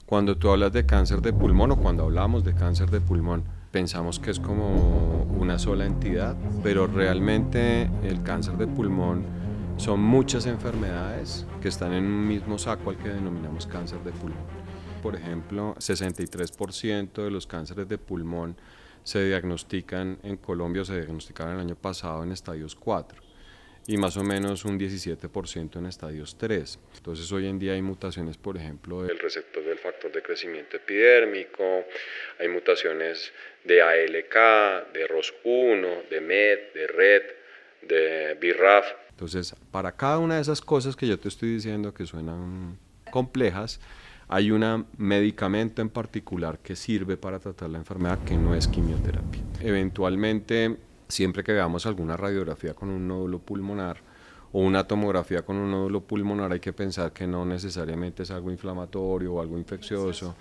Cuando tú hablas de cáncer de pulmón o cuando hablamos de cáncer de pulmón, pensamos que es como una sola entidad, pero realmente el cáncer de pulmón son muchas enfermedades que están en un mismo saco al que denominamos cáncer de pulmón. Por ejemplo, 63% de los cánceres de pulmón se diagnostican en Colombia o se diagnosticaron el año pasado en estadios 4 y más o menos un 17% en estadios 3. Entonces hoy en día hay mutaciones, por ejemplo, del receptor del factor de crecimiento epidérmico, hay mutaciones de ALK, de ROS1, de MET, de RET, de BRAF. Entonces, para cada una de esas cosas que yo te estoy diciendo que suenan complejas, hay un medicamento en particular que sirve para tratar la enfermedad que no es quimioterapia. Eventualmente, siempre que veamos alguna radiografía con un nódulo pulmonar o una tomografía con un nódulo pulmonar, hay que pensar que no necesariamente es algo inflamatorio o algo infeccioso,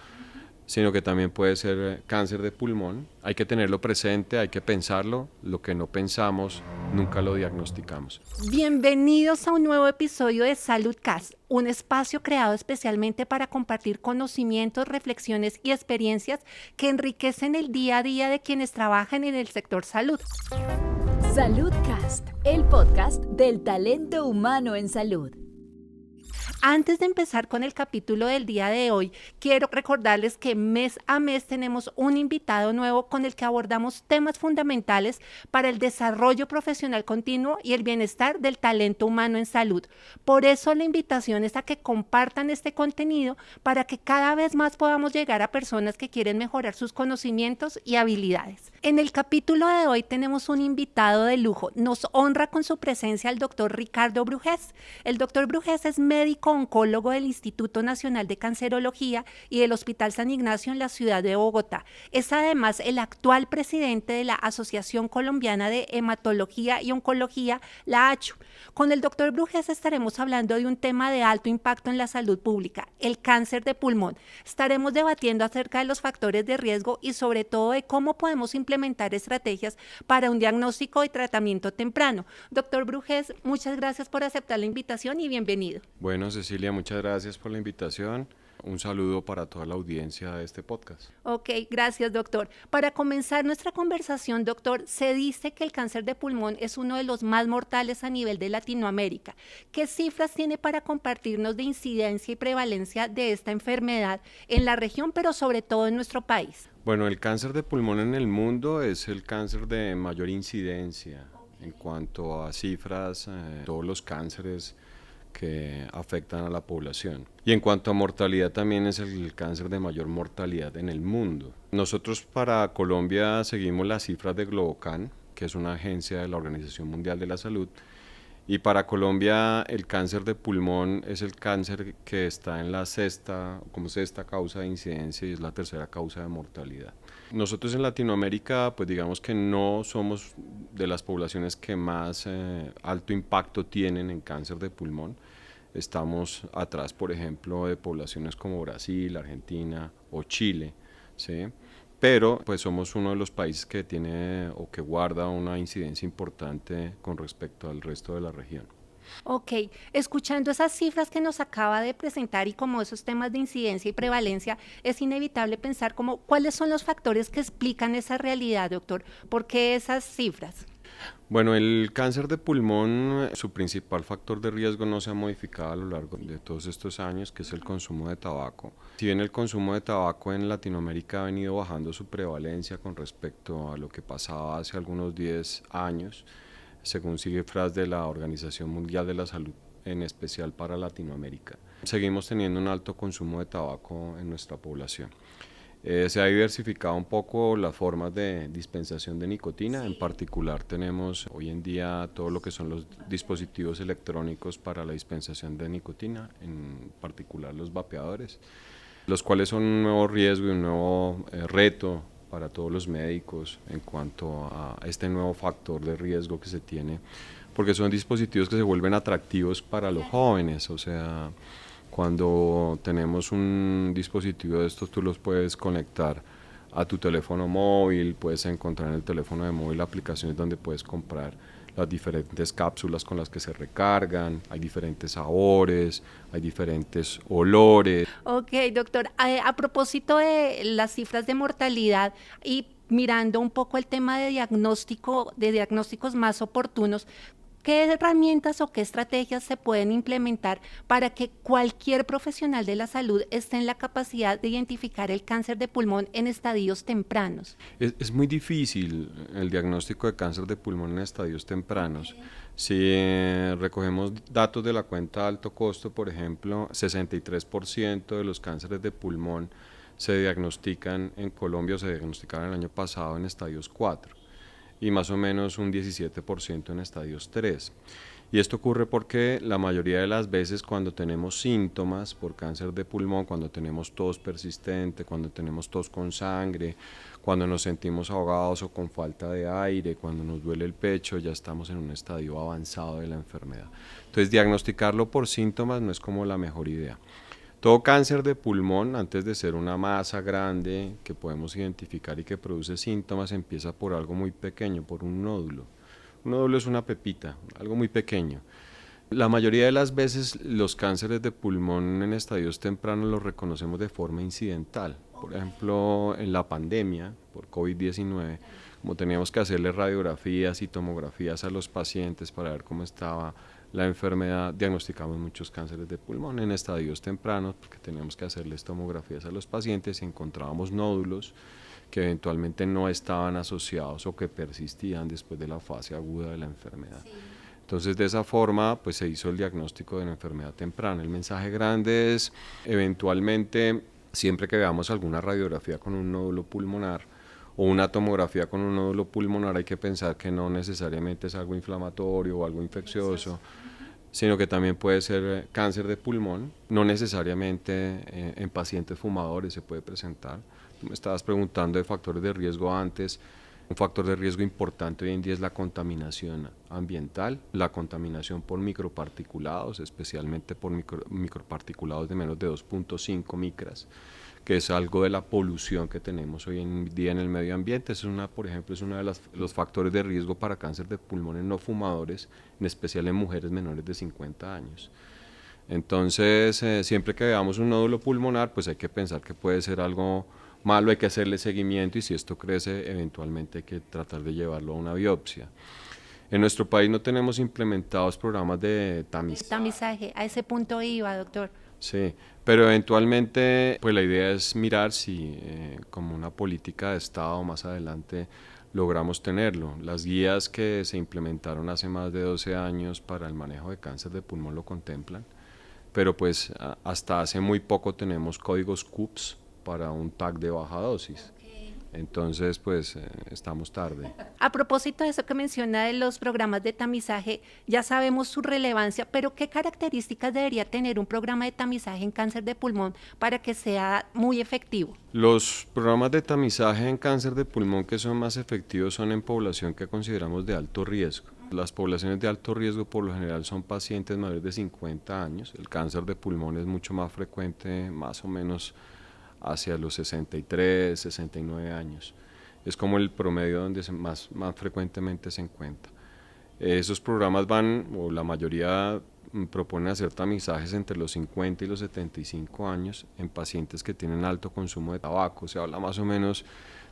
sino que también puede ser cáncer de pulmón. Hay que tenerlo presente, hay que pensarlo. Lo que no pensamos, nunca lo diagnosticamos. Bienvenidos a un nuevo episodio de SaludCast, un espacio creado especialmente para compartir conocimientos, reflexiones y experiencias que enriquecen el día a día de quienes trabajan en el sector salud. SaludCast, el podcast del talento humano en salud. Antes de empezar con el capítulo del día de hoy, quiero recordarles que mes a mes tenemos un invitado nuevo con el que abordamos temas fundamentales para el desarrollo profesional continuo y el bienestar del talento humano en salud. Por eso la invitación es a que compartan este contenido para que cada vez más podamos llegar a personas que quieren mejorar sus conocimientos y habilidades. En el capítulo de hoy tenemos un invitado de lujo. Nos honra con su presencia el doctor Ricardo Brujés. El doctor Brujés es médico oncólogo del Instituto Nacional de Cancerología y del Hospital San Ignacio en la ciudad de Bogotá. Es además el actual presidente de la Asociación Colombiana de Hematología y Oncología, la ACHO. Con el doctor Brujés estaremos hablando de un tema de alto impacto en la salud pública, el cáncer de pulmón. Estaremos debatiendo acerca de los factores de riesgo y sobre todo de cómo podemos implementar estrategias para un diagnóstico y tratamiento temprano. Doctor Brujés, muchas gracias por aceptar la invitación y bienvenido. Bueno, Cecilia, muchas gracias por la invitación. Un saludo para toda la audiencia de este podcast. Ok, gracias, doctor. Para comenzar nuestra conversación, doctor, se dice que el cáncer de pulmón es uno de los más mortales a nivel de Latinoamérica. ¿Qué cifras tiene para compartirnos de incidencia y prevalencia de esta enfermedad en la región, pero sobre todo en nuestro país? Bueno, el cáncer de pulmón en el mundo es el cáncer de mayor incidencia en cuanto a cifras, todos los cánceres que afectan a la población. Y en cuanto a mortalidad, también es el cáncer de mayor mortalidad en el mundo. Nosotros para Colombia seguimos las cifras de Globocan, que es una agencia de la Organización Mundial de la Salud, y para Colombia el cáncer de pulmón es el cáncer que está en la sexta causa de incidencia y es la tercera causa de mortalidad. Nosotros en Latinoamérica, pues digamos que no somos de las poblaciones que más alto impacto tienen en cáncer de pulmón. Estamos atrás, por ejemplo, de poblaciones como Brasil, Argentina o Chile, ¿sí? Pero pues somos uno de los países que tiene o que guarda una incidencia importante con respecto al resto de la región. Ok, escuchando esas cifras que nos acaba de presentar y como esos temas de incidencia y prevalencia, es inevitable pensar como cuáles son los factores que explican esa realidad, doctor. ¿Por qué esas cifras? Bueno, el cáncer de pulmón, su principal factor de riesgo no se ha modificado a lo largo de todos estos años, que es el consumo de tabaco. Si bien el consumo de tabaco en Latinoamérica ha venido bajando su prevalencia con respecto a lo que pasaba hace algunos 10 años, según cifras de la Organización Mundial de la Salud, en especial para Latinoamérica, seguimos teniendo un alto consumo de tabaco en nuestra población. Se ha diversificado un poco las formas de dispensación de nicotina, en particular tenemos hoy en día todo lo que son los dispositivos electrónicos para la dispensación de nicotina, en particular los vapeadores, los cuales son un nuevo riesgo y un nuevo reto para todos los médicos en cuanto a este nuevo factor de riesgo que se tiene, porque son dispositivos que se vuelven atractivos para los jóvenes, o sea, cuando tenemos un dispositivo de estos, tú los puedes conectar a tu teléfono móvil, puedes encontrar en el teléfono de móvil aplicaciones donde puedes comprar las diferentes cápsulas con las que se recargan, hay diferentes sabores, hay diferentes olores. Ok, doctor. A propósito de las cifras de mortalidad y mirando un poco el tema de diagnóstico, de diagnósticos más oportunos, ¿qué herramientas o qué estrategias se pueden implementar para que cualquier profesional de la salud esté en la capacidad de identificar el cáncer de pulmón en estadios tempranos? Es muy difícil el diagnóstico de cáncer de pulmón en estadios tempranos. Si recogemos datos de la cuenta alto costo, por ejemplo, 63% de los cánceres de pulmón se diagnostican en Colombia o se diagnosticaron el año pasado en estadios 4 y más o menos un 17% en estadios 3. Y esto ocurre porque la mayoría de las veces cuando tenemos síntomas por cáncer de pulmón, cuando tenemos tos persistente, cuando tenemos tos con sangre, cuando nos sentimos ahogados o con falta de aire, cuando nos duele el pecho, ya estamos en un estadio avanzado de la enfermedad. Entonces, diagnosticarlo por síntomas no es como la mejor idea. Todo cáncer de pulmón, antes de ser una masa grande que podemos identificar y que produce síntomas, empieza por algo muy pequeño, por un nódulo. Un nódulo es una pepita, algo muy pequeño. La mayoría de las veces los cánceres de pulmón en estadios tempranos los reconocemos de forma incidental. Por ejemplo, en la pandemia por COVID-19, como teníamos que hacerle radiografías y tomografías a los pacientes para ver cómo estaba la enfermedad, diagnosticamos muchos cánceres de pulmón en estadios tempranos porque teníamos que hacerles tomografías a los pacientes y encontrábamos nódulos que eventualmente no estaban asociados o que persistían después de la fase aguda de la enfermedad. Sí. Entonces, de esa forma, pues se hizo el diagnóstico de la enfermedad temprana. El mensaje grande es, eventualmente, siempre que veamos alguna radiografía con un nódulo pulmonar o una tomografía con un nódulo pulmonar, hay que pensar que no necesariamente es algo inflamatorio o algo infeccioso, sino que también puede ser cáncer de pulmón, no necesariamente en pacientes fumadores se puede presentar. Tú me estabas preguntando de factores de riesgo antes. Un factor de riesgo importante hoy en día es la contaminación ambiental, la contaminación por microparticulados, especialmente por microparticulados de menos de 2.5 micras, que es algo de la polución que tenemos hoy en día en el medio ambiente. Por ejemplo, es uno de los factores de riesgo para cáncer de pulmón en no fumadores, en especial en mujeres menores de 50 años. Entonces, siempre que veamos un nódulo pulmonar, pues hay que pensar que puede ser algo malo, hay que hacerle seguimiento y si esto crece, eventualmente hay que tratar de llevarlo a una biopsia. En nuestro país no tenemos implementados programas de tamizaje. Tamizaje, a ese punto iba, doctor. Sí, pero eventualmente pues la idea es mirar si como una política de Estado más adelante logramos tenerlo. Las guías que se implementaron hace más de 12 años para el manejo de cáncer de pulmón lo contemplan, pero pues hasta hace muy poco tenemos códigos CUPS para un TAC de baja dosis. Entonces, pues estamos tarde. A propósito de eso que menciona de los programas de tamizaje, ya sabemos su relevancia, pero ¿qué características debería tener un programa de tamizaje en cáncer de pulmón para que sea muy efectivo? Los programas de tamizaje en cáncer de pulmón que son más efectivos son en población que consideramos de alto riesgo. Las poblaciones de alto riesgo por lo general son pacientes mayores de 50 años. El cáncer de pulmón es mucho más frecuente, más o menos hacia los 63, 69 años. Es como el promedio donde más frecuentemente se encuentra. Esos programas o la mayoría proponen hacer tamizajes entre los 50 y los 75 años en pacientes que tienen alto consumo de tabaco. Se habla más o menos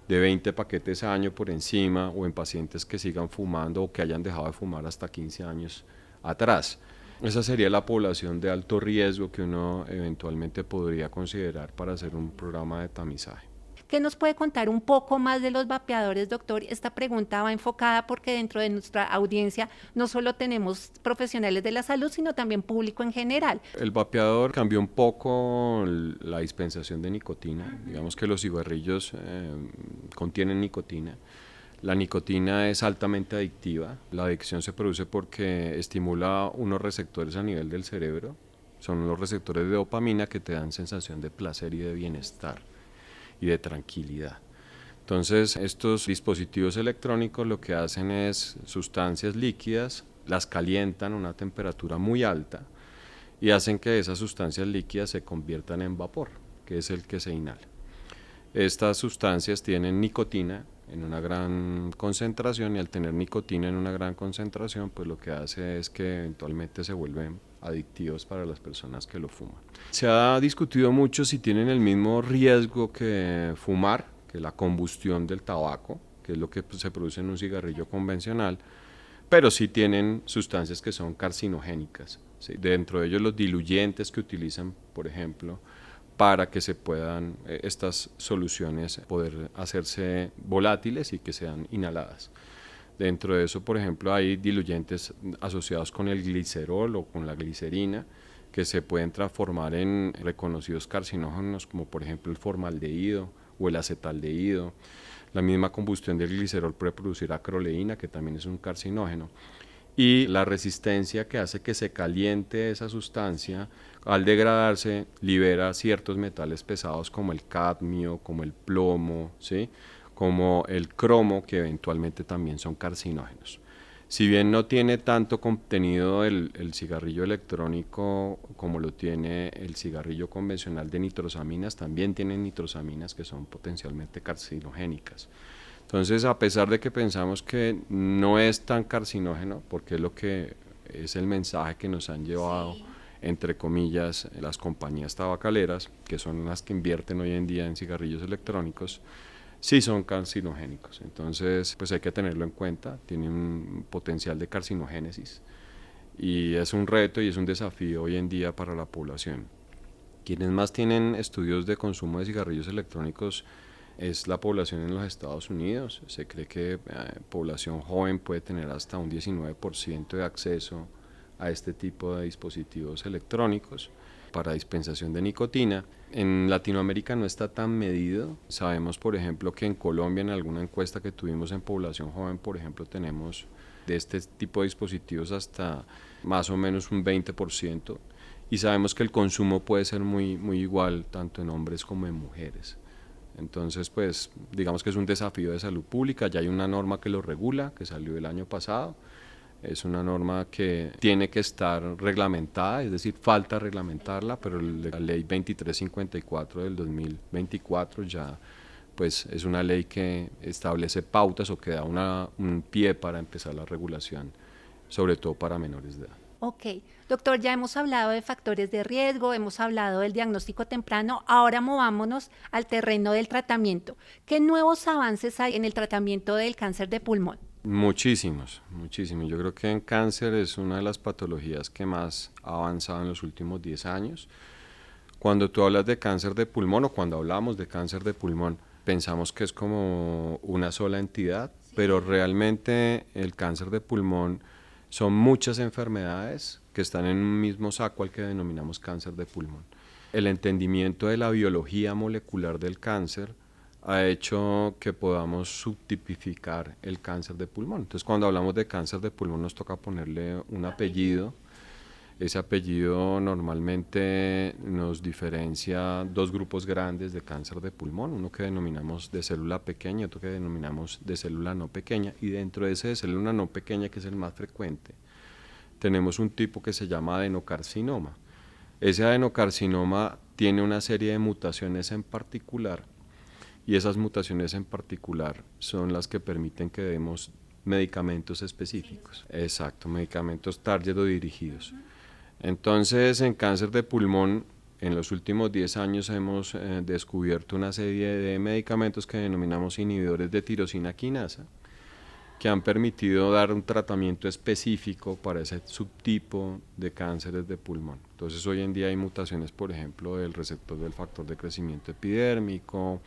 de 20 paquetes al año por encima, o en pacientes que sigan fumando o que hayan dejado de fumar hasta 15 años atrás. Esa sería la población de alto riesgo que uno eventualmente podría considerar para hacer un programa de tamizaje. ¿Qué nos puede contar un poco más de los vapeadores, doctor? Esta pregunta va enfocada porque dentro de nuestra audiencia no solo tenemos profesionales de la salud, sino también público en general. El vapeador cambió un poco la dispensación de nicotina. Digamos que los cigarrillos contienen nicotina. La nicotina es altamente adictiva. La adicción se produce porque estimula unos receptores a nivel del cerebro. Son los receptores de dopamina que te dan sensación de placer y de bienestar y de tranquilidad. Entonces, estos dispositivos electrónicos lo que hacen es sustancias líquidas, las calientan a una temperatura muy alta y hacen que esas sustancias líquidas se conviertan en vapor, que es el que se inhala. Estas sustancias tienen nicotina en una gran concentración, y al tener nicotina en una gran concentración, pues lo que hace es que eventualmente se vuelven adictivos para las personas que lo fuman. Se ha discutido mucho si tienen el mismo riesgo que fumar, que la combustión del tabaco, que es lo que se produce en un cigarrillo convencional, pero sí tienen sustancias que son carcinogénicas, ¿sí? Dentro de ellos los diluyentes que utilizan, por ejemplo, para que se puedan estas soluciones poder hacerse volátiles y que sean inhaladas. Dentro de eso, por ejemplo, hay diluyentes asociados con el glicerol o con la glicerina que se pueden transformar en reconocidos carcinógenos, como por ejemplo el formaldehído o el acetaldehído. La misma combustión del glicerol puede producir acroleína, que también es un carcinógeno. Y la resistencia que hace que se caliente esa sustancia, al degradarse, libera ciertos metales pesados como el cadmio, como el plomo, ¿sí? Como el cromo, que eventualmente también son carcinógenos. Si bien no tiene tanto contenido el cigarrillo electrónico como lo tiene el cigarrillo convencional de nitrosaminas, también tienen nitrosaminas que son potencialmente carcinogénicas. Entonces, a pesar de que pensamos que no es tan carcinógeno, porque es lo que es el mensaje que nos han llevado, entre comillas, las compañías tabacaleras, que son las que invierten hoy en día en cigarrillos electrónicos, sí son carcinogénicos. Entonces, pues hay que tenerlo en cuenta, tiene un potencial de carcinogénesis y es un reto y es un desafío hoy en día para la población. Quienes más tienen estudios de consumo de cigarrillos electrónicos es la población en los Estados Unidos. Se cree que población joven puede tener hasta un 19% de acceso a este tipo de dispositivos electrónicos para dispensación de nicotina. En Latinoamérica no está tan medido. Sabemos, por ejemplo, que en Colombia, en alguna encuesta que tuvimos en población joven, por ejemplo, tenemos de este tipo de dispositivos hasta más o menos un 20%. Y sabemos que el consumo puede ser muy igual tanto en hombres como en mujeres. Entonces, pues, digamos que es un desafío de salud pública. Ya hay una norma que lo regula, que salió el año pasado. Es una norma que tiene que estar reglamentada, es decir, falta reglamentarla, pero la ley 2354 del 2024 ya pues es una ley que establece pautas o que da un pie para empezar la regulación, sobre todo para menores de edad. Ok, doctor, ya hemos hablado de factores de riesgo, hemos hablado del diagnóstico temprano, ahora movámonos al terreno del tratamiento. ¿Qué nuevos avances hay en el tratamiento del cáncer de pulmón? Muchísimos, muchísimos. Yo creo que en cáncer es una de las patologías que más ha avanzado en los últimos 10 años. Cuando tú hablas de cáncer de pulmón o cuando hablamos de cáncer de pulmón, pensamos que es como una sola entidad, pero realmente el cáncer de pulmón son muchas enfermedades que están en un mismo saco al que denominamos cáncer de pulmón. El entendimiento de la biología molecular del cáncer ha hecho que podamos subtipificar el cáncer de pulmón. Entonces, cuando hablamos de cáncer de pulmón nos toca ponerle un apellido. Ese apellido normalmente nos diferencia dos grupos grandes de cáncer de pulmón, uno que denominamos de célula pequeña, otro que denominamos de célula no pequeña, y dentro de ese de célula no pequeña, que es el más frecuente, tenemos un tipo que se llama adenocarcinoma. Ese adenocarcinoma tiene una serie de mutaciones en particular, y esas mutaciones en particular son las que permiten que demos medicamentos específicos. Exacto, medicamentos target o dirigidos. Entonces, en cáncer de pulmón, en los últimos 10 años hemos descubierto una serie de medicamentos que denominamos inhibidores de tirosina quinasa, que han permitido dar un tratamiento específico para ese subtipo de cánceres de pulmón. Entonces, hoy en día hay mutaciones, por ejemplo, del receptor del factor de crecimiento epidérmico,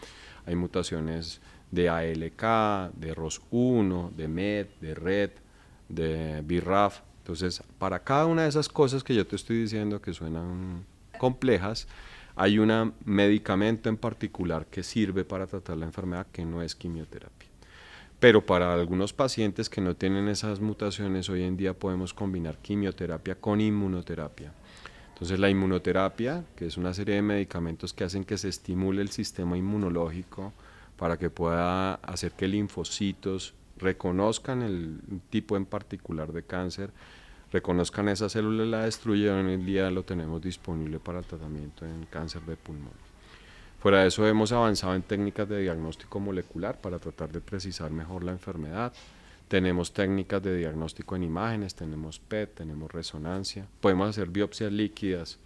hay mutaciones de ALK, de ROS1, de MET, de RET, de BRAF. Entonces, para cada una de esas cosas que yo te estoy diciendo que suenan complejas, hay un medicamento en particular que sirve para tratar la enfermedad, que no es quimioterapia. Pero para algunos pacientes que no tienen esas mutaciones, hoy en día podemos combinar quimioterapia con inmunoterapia. Entonces, la inmunoterapia, que es una serie de medicamentos que hacen que se estimule el sistema inmunológico para que pueda hacer que linfocitos reconozcan el tipo en particular de cáncer, reconozcan esa célula y la destruyan. Hoy en día lo tenemos disponible para el tratamiento en cáncer de pulmón. Fuera de eso hemos avanzado en técnicas de diagnóstico molecular para tratar de precisar mejor la enfermedad. Tenemos técnicas de diagnóstico en imágenes, tenemos PET, tenemos resonancia. Podemos hacer biopsias líquidas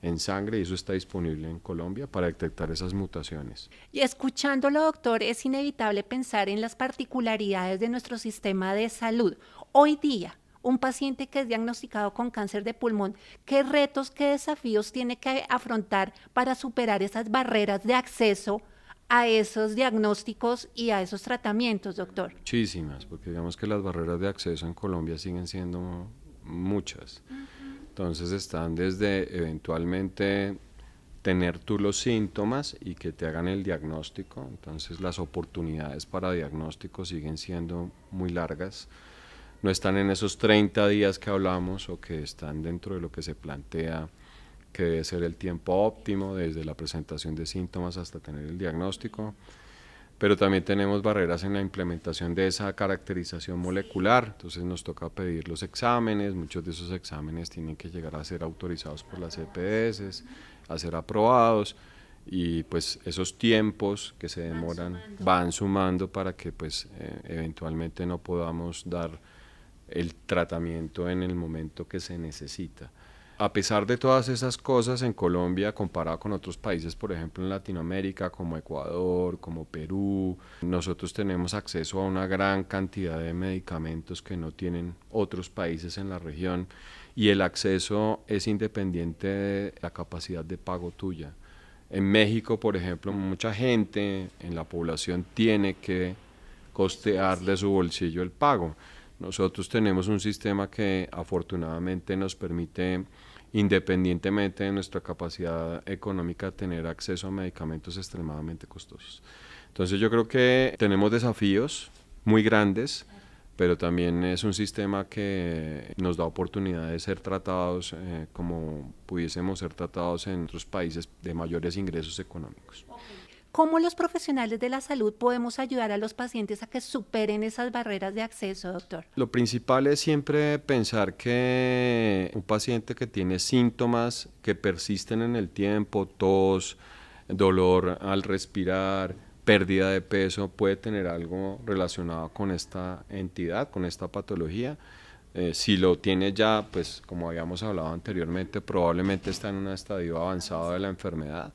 en sangre y eso está disponible en Colombia para detectar esas mutaciones. Y escuchándolo, doctor, es inevitable pensar en las particularidades de nuestro sistema de salud. Hoy día, un paciente que es diagnosticado con cáncer de pulmón, ¿qué retos, qué desafíos tiene que afrontar para superar esas barreras de acceso a esos diagnósticos y a esos tratamientos, doctor? Muchísimas, porque digamos que las barreras de acceso en Colombia siguen siendo muchas. Entonces están desde eventualmente tener tú los síntomas y que te hagan el diagnóstico, entonces las oportunidades para diagnóstico siguen siendo muy largas. No están en esos 30 días que hablamos o que están dentro de lo que se plantea que debe ser el tiempo óptimo desde la presentación de síntomas hasta tener el diagnóstico, pero también tenemos barreras en la implementación de esa caracterización molecular, entonces nos toca pedir los exámenes, muchos de esos exámenes tienen que llegar a ser autorizados por las EPS, a ser aprobados, y pues esos tiempos que se demoran van sumando para que pues eventualmente no podamos dar el tratamiento en el momento que se necesita. A pesar de todas esas cosas, en Colombia, comparado con otros países, por ejemplo en Latinoamérica, como Ecuador, como Perú, nosotros tenemos acceso a una gran cantidad de medicamentos que no tienen otros países en la región, y el acceso es independiente de la capacidad de pago tuya. En México, por ejemplo, mucha gente en la población tiene que costear de su bolsillo el pago. Nosotros tenemos un sistema que afortunadamente nos permite, independientemente de nuestra capacidad económica, tener acceso a medicamentos extremadamente costosos. Entonces yo creo que tenemos desafíos muy grandes, pero también es un sistema que nos da oportunidad de ser tratados como pudiésemos ser tratados en otros países de mayores ingresos económicos. ¿Cómo los profesionales de la salud podemos ayudar a los pacientes a que superen esas barreras de acceso, doctor? Lo principal es siempre pensar que un paciente que tiene síntomas que persisten en el tiempo, tos, dolor al respirar, pérdida de peso, puede tener algo relacionado con esta entidad, con esta patología. Si lo tiene ya, pues como habíamos hablado anteriormente, probablemente está en un estadio avanzado de la enfermedad.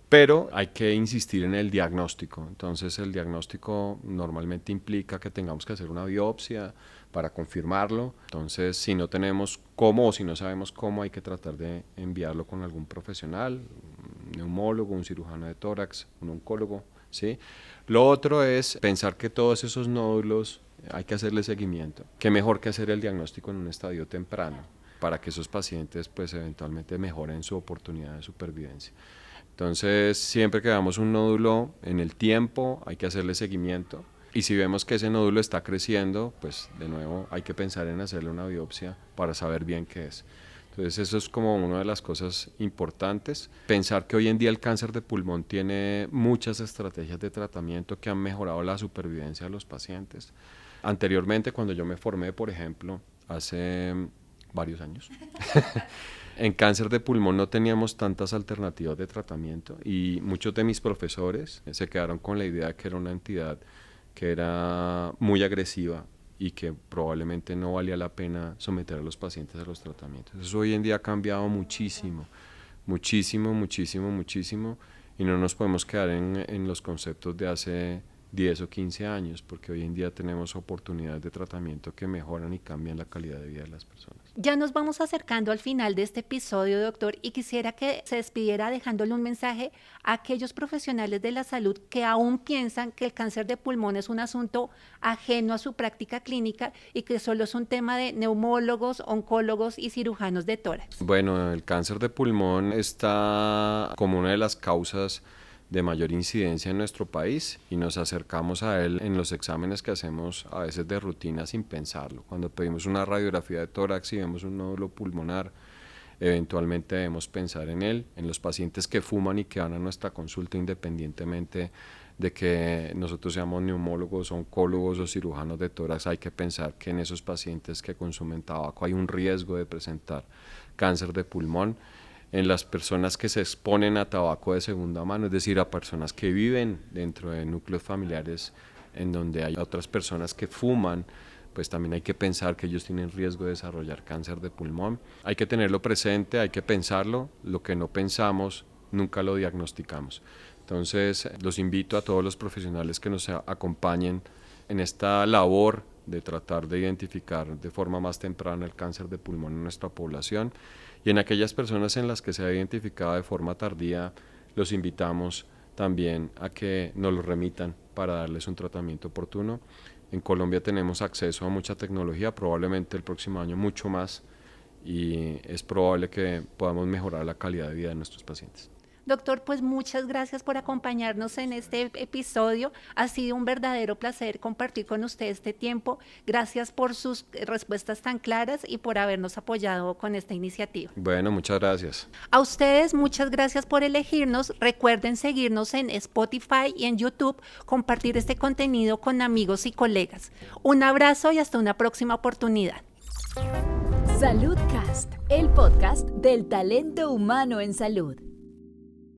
Pero hay que insistir en el diagnóstico. Entonces el diagnóstico normalmente implica que tengamos que hacer una biopsia para confirmarlo. Entonces si no tenemos cómo o si no sabemos cómo, hay que tratar de enviarlo con algún profesional, un neumólogo, un cirujano de tórax, un oncólogo, ¿sí? Lo otro es pensar que todos esos nódulos hay que hacerle seguimiento. Qué mejor que hacer el diagnóstico en un estadio temprano para que esos pacientes pues eventualmente mejoren su oportunidad de supervivencia. Entonces, siempre que veamos un nódulo en el tiempo, hay que hacerle seguimiento. Y si vemos que ese nódulo está creciendo, pues de nuevo hay que pensar en hacerle una biopsia para saber bien qué es. Entonces, eso es como una de las cosas importantes. Pensar que hoy en día el cáncer de pulmón tiene muchas estrategias de tratamiento que han mejorado la supervivencia de los pacientes. Anteriormente, cuando yo me formé, por ejemplo, hace varios años, en cáncer de pulmón no teníamos tantas alternativas de tratamiento y muchos de mis profesores se quedaron con la idea de que era una entidad que era muy agresiva y que probablemente no valía la pena someter a los pacientes a los tratamientos. Eso hoy en día ha cambiado muchísimo, muchísimo, muchísimo, muchísimo, y no nos podemos quedar en los conceptos de hace 10 o 15 años, porque hoy en día tenemos oportunidades de tratamiento que mejoran y cambian la calidad de vida de las personas. Ya nos vamos acercando al final de este episodio, doctor, y quisiera que se despidiera dejándole un mensaje a aquellos profesionales de la salud que aún piensan que el cáncer de pulmón es un asunto ajeno a su práctica clínica y que solo es un tema de neumólogos, oncólogos y cirujanos de tórax. Bueno, el cáncer de pulmón está como una de las causas de mayor incidencia en nuestro país y nos acercamos a él en los exámenes que hacemos a veces de rutina sin pensarlo. Cuando pedimos una radiografía de tórax y vemos un nódulo pulmonar, eventualmente debemos pensar en él. En los pacientes que fuman y que van a nuestra consulta, independientemente de que nosotros seamos neumólogos, oncólogos o cirujanos de tórax, hay que pensar que en esos pacientes que consumen tabaco hay un riesgo de presentar cáncer de pulmón. en las personas que se exponen a tabaco de segunda mano, es decir, a personas que viven dentro de núcleos familiares en donde hay otras personas que fuman, pues también hay que pensar que ellos tienen riesgo de desarrollar cáncer de pulmón. Hay que tenerlo presente, hay que pensarlo, lo que no pensamos nunca lo diagnosticamos. Entonces los invito a todos los profesionales que nos acompañen en esta labor de tratar de identificar de forma más temprana el cáncer de pulmón en nuestra población, y en aquellas personas en las que se ha identificado de forma tardía, los invitamos también a que nos lo remitan para darles un tratamiento oportuno. En Colombia tenemos acceso a mucha tecnología, probablemente el próximo año mucho más, y es probable que podamos mejorar la calidad de vida de nuestros pacientes. Doctor, pues muchas gracias por acompañarnos en este episodio. Ha sido un verdadero placer compartir con usted este tiempo. Gracias por sus respuestas tan claras y por habernos apoyado con esta iniciativa. Bueno, muchas gracias. A ustedes, muchas gracias por elegirnos. Recuerden seguirnos en Spotify y en YouTube, compartir este contenido con amigos y colegas. Un abrazo y hasta una próxima oportunidad. Saludcast, el podcast del talento humano en salud.